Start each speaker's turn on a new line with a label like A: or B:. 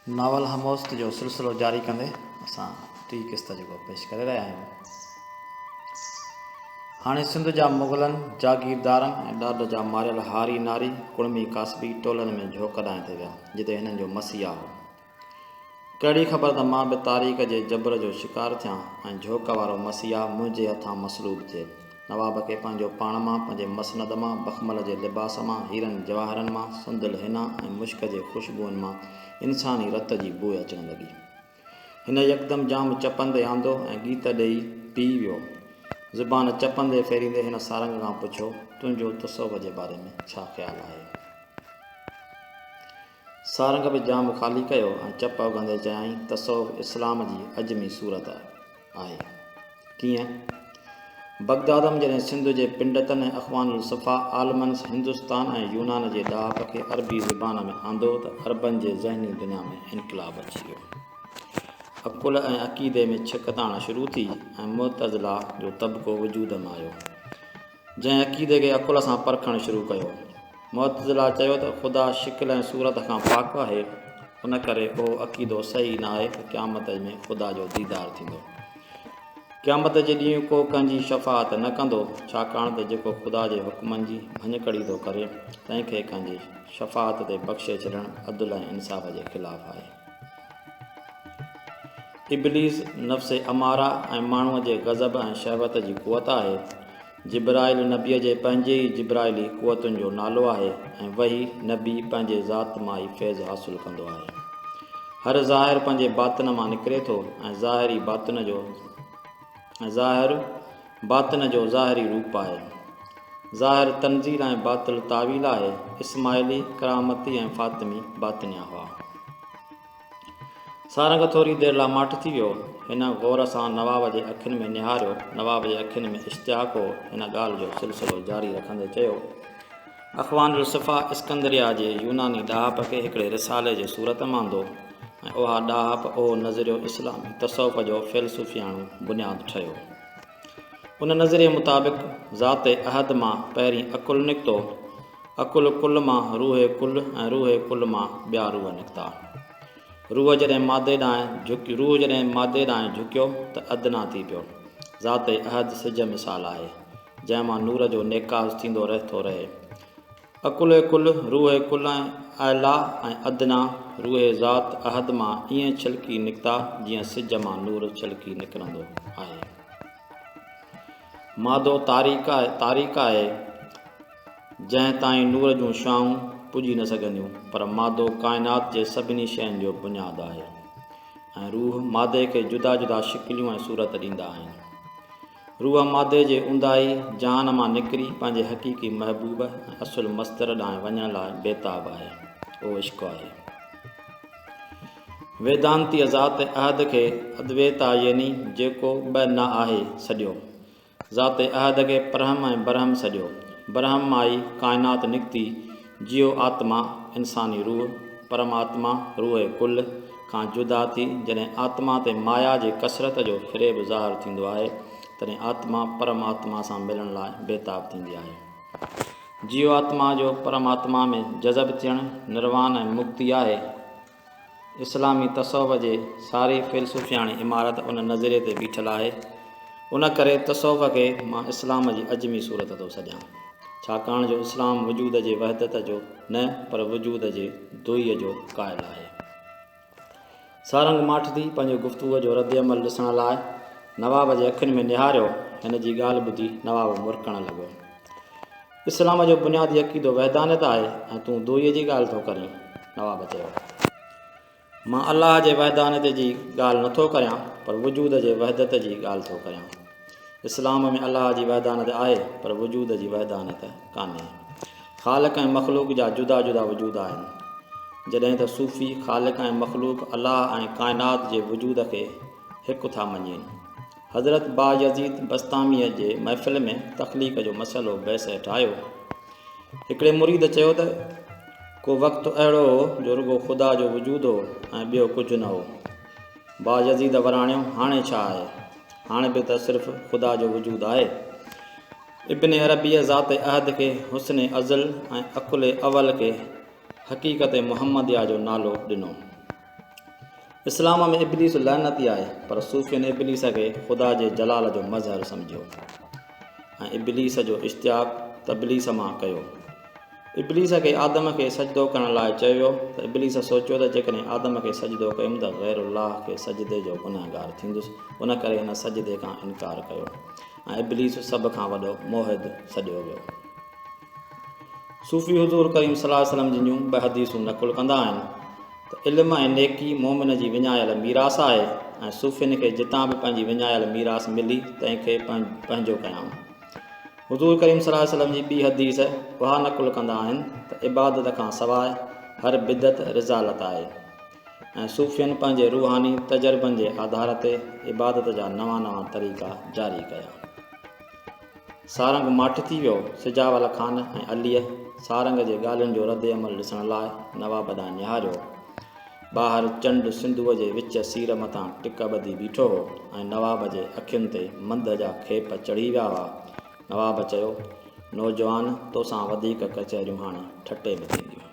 A: Novel हमोस्त जो सिलसिलो जारी कंदे असां टी किस्त जेको पेश करे रहिया आहियूं। हाणे सिंध जा मुग़लनि जागीरदारनि ऐं ॾाॾ जा मारियल हारी नारी कुड़मी कासबी टोलनि में झोक ॾांहुं ते विया जिते हिननि जो मसीहा हो। कहिड़ी ख़बर त मां बि तारीख़ जे जबर जो शिकार थियां ऐं झोक वारो मसीहा मुंहिंजे हथां मसलूब थिए। नवाब खे पंहिंजो पाण मां, पंहिंजे मसनद मां, बख़मल जे लिबास मां, हीरनि जवाहरनि मां, संदल हिना ऐं मुश्क जे ख़ुशबुअनि मां इंसानी रत जी बू अचणु लॻी। हिन यकदमि जाम चपंदे आंदो ऐं गीत ॾेई पी वियो। ज़ुबान चपंदे फेरींदे हिन सारंग खां पुछियो, तुंहिंजो तसव्वुफ़ जे बारे में छा ख़्यालु आहे? सारंग बि जाम ख़ाली कयो ऐं चप उगंदे चयाईं, तसव्वुफ़ इस्लाम जी अजमी सूरत आहे। कीअं? बगदाद में जॾहिं सिंध जे पिंडतनि ऐं अख़वानुल सफ़ा आलमनि हिंदुस्तान ऐं यूनान जे ॾाहप खे अरबी ज़ुबान में आंदो त अरबनि जे ज़हनी दुनिया में इनक़लाब अची वियो। अकुल ऐं अक़ीदे में छिकताण शुरू थी ऐं मुतज़िला जो तबिको वजूद में आयो, जंहिं अक़ीदे खे अकुल सां परखणु शुरू कयो। मुतज़िला चयो त ख़ुदा शिकिल ऐं सूरत खां पाक आहे, उन करे उहो अक़ीदो सही न आहे त क़यामत में ख़ुदा जो दीदार थींदो। क़यामत जे ॾींहुं को कंहिंजी शफ़ाअत न कंदो, छाकाणि त जेको ख़ुदा जे हुकमनि जी भञकड़ी थो करे तंहिंखे कंहिंजे शफ़ाअत ते बख़्शे छॾणु अदल ऐं इंसाफ़ जे ख़िलाफ़ु आहे। इब्लीस नफ़्स अमारा ऐं माण्हूअ जे ग़ज़ब ऐं शहवत जी क़ुवत आहे। जिब्राइल नबीअ जे पंहिंजे ई जिब्राइली क़ुवतुनि जो नालो आहे ऐं वही नबी पंहिंजे ज़ात मां ई फैज़ हासिलु कंदो आहे। हर ज़ाहिर पंहिंजे बातिन मां निकिरे थो ऐं ज़ाहिर बातिन जो ज़ाहिरी रूप आहे। ज़ाहिर तनज़ील ऐं बातिल तावील आहे। इस्माइली करामती ऐं फ़ातिमी बातिनिया हुआ। सारंग थोरी देरि लाइ माठि थी वियो। हिन ग़ौर सां नवाब जे अखियुनि में निहारियो। नवाब जे अखियुनि में इश्तियाक़ हो। हिन ॻाल्हि जो सिलसिलो जारी रखंदे चयो, अख़वानुल सफ़ा इस्कंदरिया जे यूनानी ॾाहप खे हिकिड़े रिसाले जे सूरत में आंदो ऐं उहा ॾाहप उहो नज़रियो इस्लामी तसव्वुफ़ जो फ़िलसुफ़ियाणो बुनियादु ठहियो। उन नज़रिये मुताबिक़ ज़ात अहद मां पहिरीं अकुल निकितो, अकुल कुल मां रूह कुल ऐं रूह कुल मां ॿिया रूह निकिता। रूह जॾहिं मादे ॾांहुं झुकियो त अदना थी पियो। ज़ात अहद सिज मिसाल आहे, जंहिं मां नूर जो नेकाज़ थींदो रहंदो रहे। अकुल कुल, रूह कुल ऐं आला ऐं अदना रूह ज़ात अहद मां ईअं छिलकी निकिता जीअं सिज मां नूर छिलकी निकिरंदो आहे। मादो तारीक़ आहे जंहिं ताईं नूर जूं शाऊं पुॼी न सघंदियूं, पर मादो काइनात जे सभिनी शयुनि जो बुनियादु आहे ऐं रूह मादे खे जुदा जुदा शिकिलियूं ऐं सूरत ॾींदा आहिनि। रूह मादे जे ऊंदाही जहान मां निकिरी पंहिंजे हक़ीक़ी महबूब ऐं असुल मस्तर ॾांहुं वञण लाइ बेताब आहे। उहो इश्क़ आहे। वेदांती ज़ात अहद खे अद्वैता यानी जेको ॿ न आहे सॼियो। ज़ात अहद खे परहम ऐं बरहम सॼियो। बरहम मां ई काइनात निकिती। जियो आत्मा इंसानी रूह परमात्मा रूह कुल खां जुदा थी जॾहिं आत्मा ते माया जे कसरत जो फ़िरेब ज़ाहिर थींदो आहे, तॾहिं आत्मा परमात्मा सां मिलण लाइ बेताब थींदी आहे। जियो आत्मा जो परमात्मा में जज़ब थियणु निर्वाण ऐं मुक्ति आहे। इस्लामी तसव्वुफ़ जे सारी फ़िलसुफ़ियाणी इमारत उन नज़रिये ते बीठल आहे। उन करे तसव्वुफ़ खे मां इस्लाम जी अजमी सूरत थो सॾियां, छाकाणि जो इस्लाम वजूद जे वहदत जो न पर वजूद जे दुईअ जो क़ाइल आहे। सारंग माठि थी पंहिंजो गुफ़्तगूअ जो रद्द अमल ॾिसण लाइ नवाब जे अखियुनि में निहारियो। हिन जी ॻाल्हि ॿुधी नवाब मुरकणु लॻो। इस्लाम जो बुनियादी अक़ीदो वहदानियत आहे ऐं तूं दुईअ जी ॻाल्हि थो करीं? नवाब चयो, मां अलाह जे वहदानियत जी ॻाल्हि नथो करियां, पर वजूद जे वहदत जी ॻाल्हि थो करियां। इस्लाम में अलाह जी वहदानियत आहे, पर वजूद जी वहदानियत कान्हे। ख़ालिक़ ऐं मख़लूक़ जा जुदा जुदा वजूद आहिनि। जॾहिं त सूफ़ी ख़ालिक़ ऐं मख़लूक़ अलाह ऐं काइनात जे वजूद खे हिकु था मञीनि। हज़रत बायज़ीद बस्तामीअ जे महफ़िल में तख़लीक़ जो मसइलो बहस हेठि आयो। हिकिड़े मुरीद चयो त को वक़्तु अहिड़ो हो जो रुॻो ख़ुदा जो वजूद हो ऐं ॿियो कुझु न हो। बायज़ीद वराणियो, हाणे छा आहे? हाणे बि त सिर्फ़ु ख़ुदा जो वजूद आहे। इब्न अरबीअ ज़ात अहद खे हुस्न अज़ल ऐं अकुल अवल खे हक़ीक़त मुहम्मदिया जो नालो ॾिनो। इस्लाम में इब्लीस लानती आहे, पर सूफ़ियनि इब्लीस खे ख़ुदा जे जलाल जो मज़हर सम्झियो ऐं इब्लीस जो इश्तियाक़ तब्लीस मां कयो। इब्लीस खे आदम खे सजदो करण लाइ चयो वियो त इब्लीस सोचियो त जेकॾहिं आदम खे सजदो कयुमि त ग़ैरुल्लाह खे सजदे जो गुनहगार थींदुसि, उन करे हिन सजदे खां इनकार कयो ऐं इब्लीस सभ खां वॾो मोहिद सॾियो वियो। सूफ़ी हुज़ूर करीम सल्लल्लाहु अलैहि वसल्लम जूं ॿ हदीसूं नक़ुल कंदा आहिनि त इल्म ऐं नेकी मोमिन जी विञायल मीरास आहे ऐं सूफ़ियुनि खे जितां बि पंहिंजी विञायल मीरास मिली तंहिंखे पंहिंजो कयां। हुज़ूर करीम सल्लल्लाहु अलैहि वसल्लम जी ॿी हदीस उहा नक़ुल कंदा आहिनि त इबादत खां सवाइ हर बिदत रिज़ालत आहे ऐं सूफ़ियुनि पंहिंजे रूहानी तजर्बनि जे आधार ते इबादत जा नवां नवां तरीक़ा जारी कया। सारंग माठि थी वियो सिजावल ख़ान ऐं अलीअ सारंग जे ॻाल्हियुनि जो रद्द अमल ॾिसण लाइ नवाब ॾांहुं निहारियो। ॿाहिरि चंडु सिंधूअ जे विच सीर मथां टिक ॿधी बीठो हो ऐं नवाब जे अखियुनि ते मंद जा खेप चढ़ी विया हुआ। नवाब चयो, नौजवान, तोसां वधीक कचहरियूं हाणे ठटे में थींदियूं।